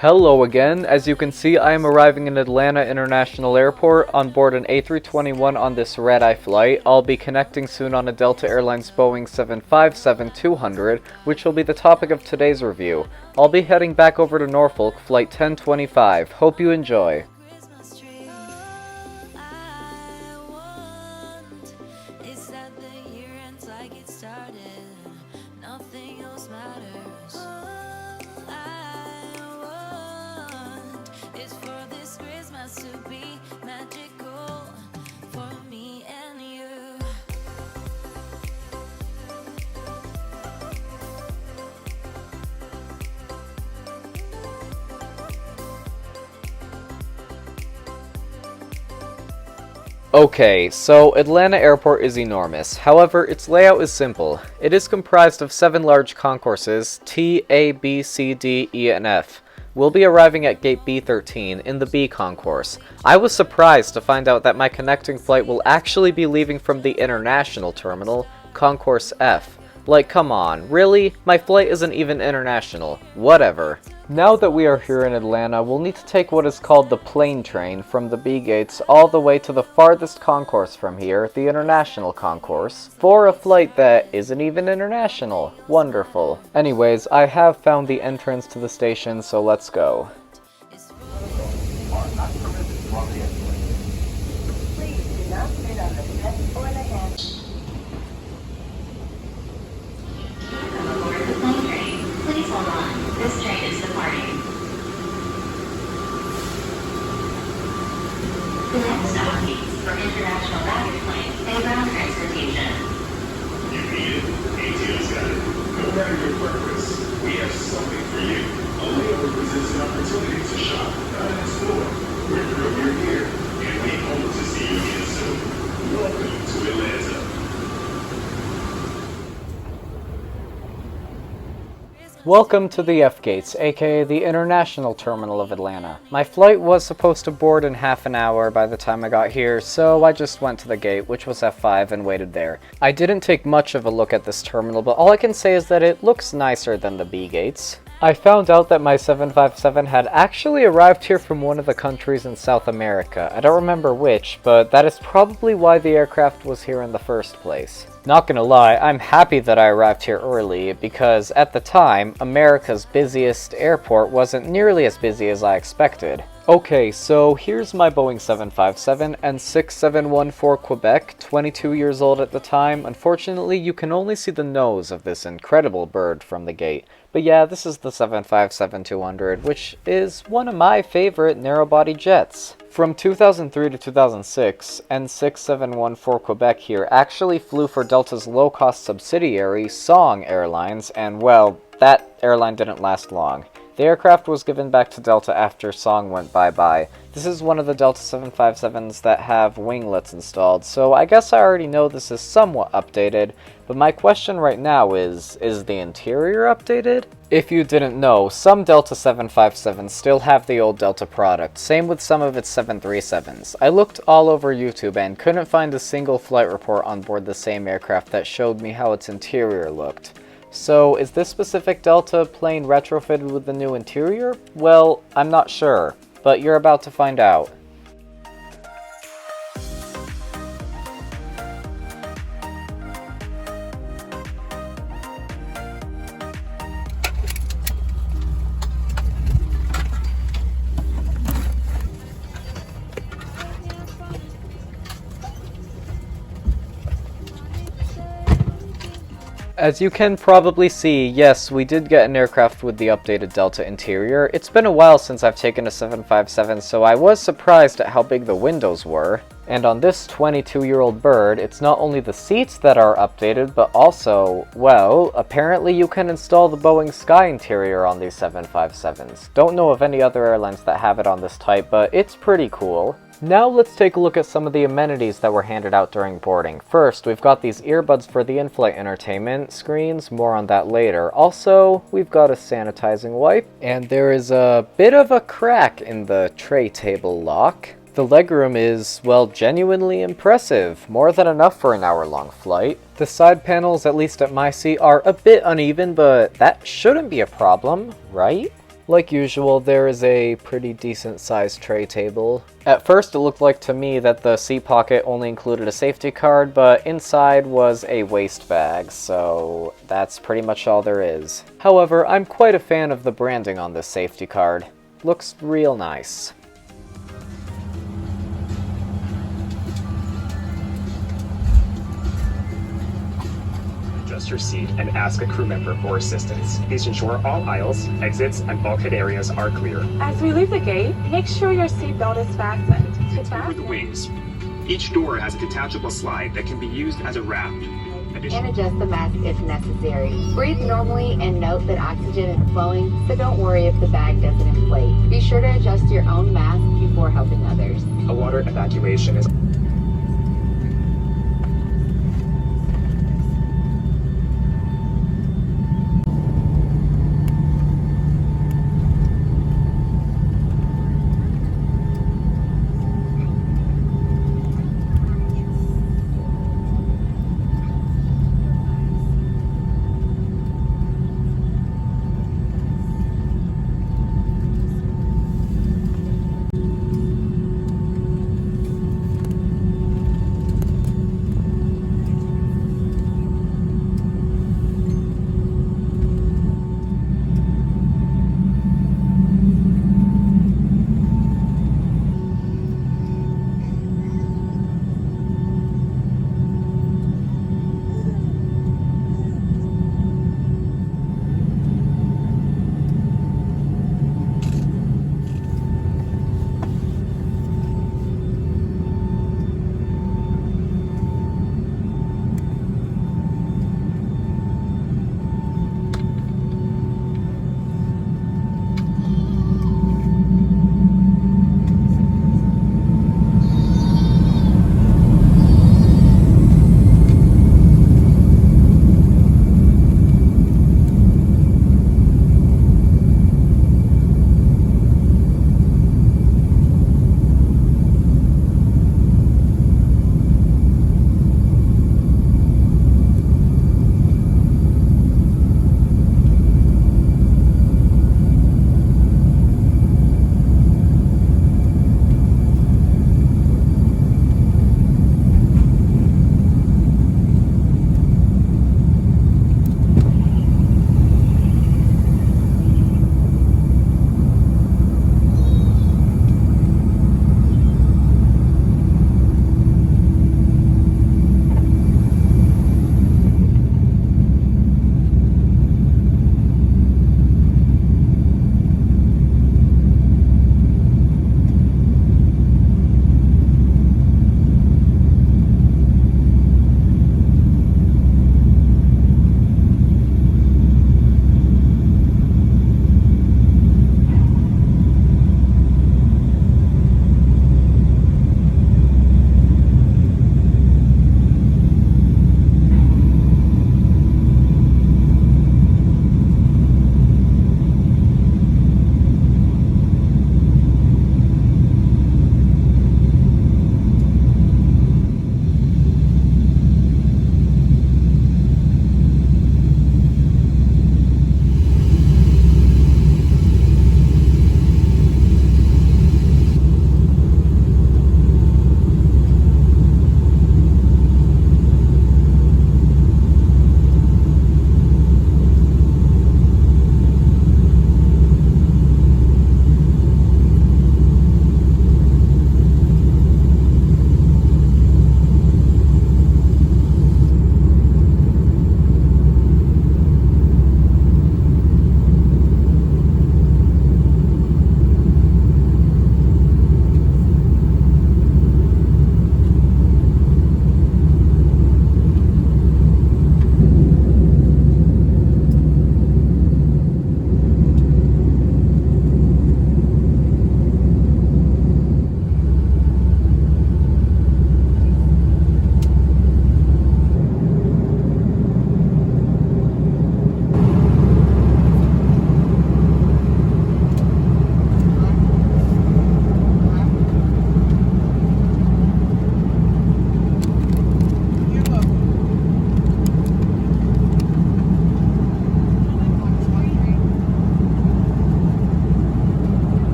Hello again. As you can see, I am arriving in Atlanta International Airport on board an A321 on this red-eye flight. I'll be connecting soon on a Delta Airlines Boeing 757-200, which will be the topic of today's review. I'll be heading back over to Norfolk, flight 1025. Hope you enjoy. Okay, so Atlanta Airport is enormous. However, its layout is simple. It is comprised of 7 large concourses, T, A, B, C, D, E, and F. We'll be arriving at gate B13 in the B concourse. I was surprised to find out that my connecting flight will actually be leaving from the international terminal, concourse F. Like, come on, really? My flight isn't even international. Whatever. Now that we are here in Atlanta, we'll need to take what is called the plane train from the B gates all the way to the farthest concourse from here, the international concourse, for a flight that isn't even international. Wonderful. Anyways, I have found the entrance to the station, so let's go. This train is departing. The next stop is for international baggage claim and ground transportation. You need it. ATL's got it. No matter your purpose, we have something for you. A layover presents an opportunity to shop, not in store. We're thrilled you're here, and we hope to see you again soon. Welcome to Atlanta. Welcome to the F gates, aka the International Terminal of Atlanta. My flight was supposed to board in half an hour by the time I got here, so I just went to the gate, which was F5, and waited there. I didn't take much of a look at this terminal, but all I can say is that it looks nicer than the B gates. I found out that my 757 had actually arrived here from one of the countries in South America. I don't remember which, but that is probably why the aircraft was here in the first place. Not gonna lie, I'm happy that I arrived here early, because at the time, America's busiest airport wasn't nearly as busy as I expected. Okay, so here's my Boeing 757 N6714 Quebec, 22 years old at the time. Unfortunately, you can only see the nose of this incredible bird from the gate. But yeah, this is the 757-200, which is one of my favorite narrow-body jets. From 2003 to 2006, N6714 Quebec here actually flew for Delta's low-cost subsidiary, Song Airlines, and well, that airline didn't last long. The aircraft was given back to Delta after Song went bye-bye. This is one of the Delta 757s that have winglets installed, so I guess I already know this is somewhat updated, but my question right now is the interior updated? If you didn't know, some Delta 757s still have the old Delta product, same with some of its 737s. I looked all over YouTube and couldn't find a single flight report on board the same aircraft that showed me how its interior looked. So, is this specific Delta plane retrofitted with the new interior? Well, I'm not sure, but you're about to find out. As you can probably see, yes, we did get an aircraft with the updated Delta interior. It's been a while since I've taken a 757, so I was surprised at how big the windows were. And on this 22-year-old bird, it's not only the seats that are updated, but also, well, apparently you can install the Boeing Sky interior on these 757s. Don't know of any other airlines that have it on this type, but it's pretty cool. Now let's take a look at some of the amenities that were handed out during boarding. First, we've got these earbuds for the in-flight entertainment screens, more on that later. Also, we've got a sanitizing wipe, and there is a bit of a crack in the tray table lock. The legroom is, well, genuinely impressive, more than enough for an hour-long flight. The side panels, at least at my seat, are a bit uneven, but that shouldn't be a problem, right? Like usual, there is a pretty decent sized tray table. At first it looked like to me that the seat pocket only included a safety card, but inside was a waste bag, so that's pretty much all there is. However, I'm quite a fan of the branding on this safety card. Looks real nice. Adjust your seat and ask a crew member for assistance. Please ensure all aisles, exits, and bulkhead areas are clear. As we leave the gate, make sure your seatbelt is fastened. Over the wings. Each door has a detachable slide that can be used as a raft. And adjust the mask if necessary. Breathe normally and note that oxygen is flowing, so don't worry if the bag doesn't inflate. Be sure to adjust your own mask before helping others. A water evacuation is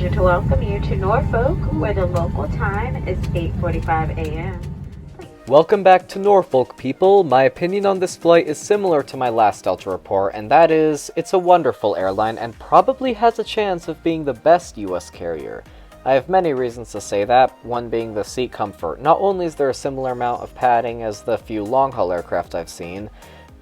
pleasure to welcome you to Norfolk, where the local time is 8:45 a.m. Welcome back to Norfolk, people. My opinion on this flight is similar to my last Delta report, and that is, it's a wonderful airline and probably has a chance of being the best US carrier. I have many reasons to say that, one being the seat comfort. Not only is there a similar amount of padding as the few long-haul aircraft I've seen,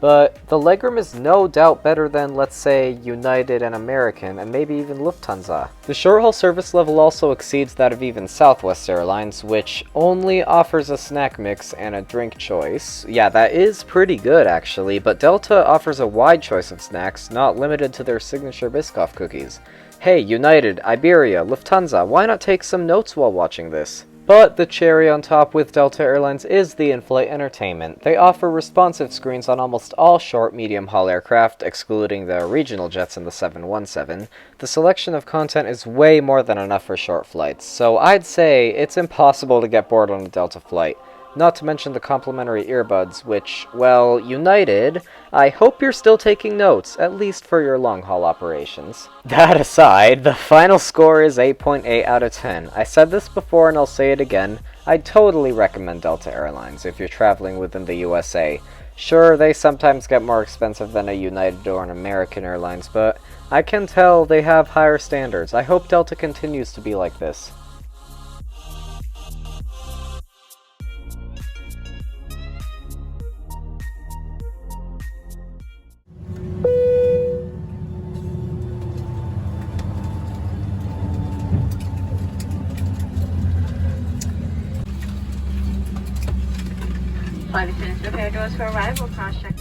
but the legroom is no doubt better than, let's say, United and American, and maybe even Lufthansa. The short-haul service level also exceeds that of even Southwest Airlines, which only offers a snack mix and a drink choice. Yeah, that is pretty good, actually, but Delta offers a wide choice of snacks, not limited to their signature Biscoff cookies. Hey, United, Iberia, Lufthansa, why not take some notes while watching this? But the cherry on top with Delta Airlines is the in-flight entertainment. They offer responsive screens on almost all short, medium-haul aircraft, excluding the regional jets and the 717. The selection of content is way more than enough for short flights, so I'd say it's impossible to get bored on a Delta flight. Not to mention the complimentary earbuds, which, well, United, I hope you're still taking notes, at least for your long-haul operations. That aside, the final score is 8.8 out of 10. I said this before and I'll say it again, I'd totally recommend Delta Airlines if you're traveling within the USA. Sure, they sometimes get more expensive than a United or an American Airlines, but I can tell they have higher standards. I hope Delta continues to be like this. Flight attendants prepare doors for arrival. Cross-check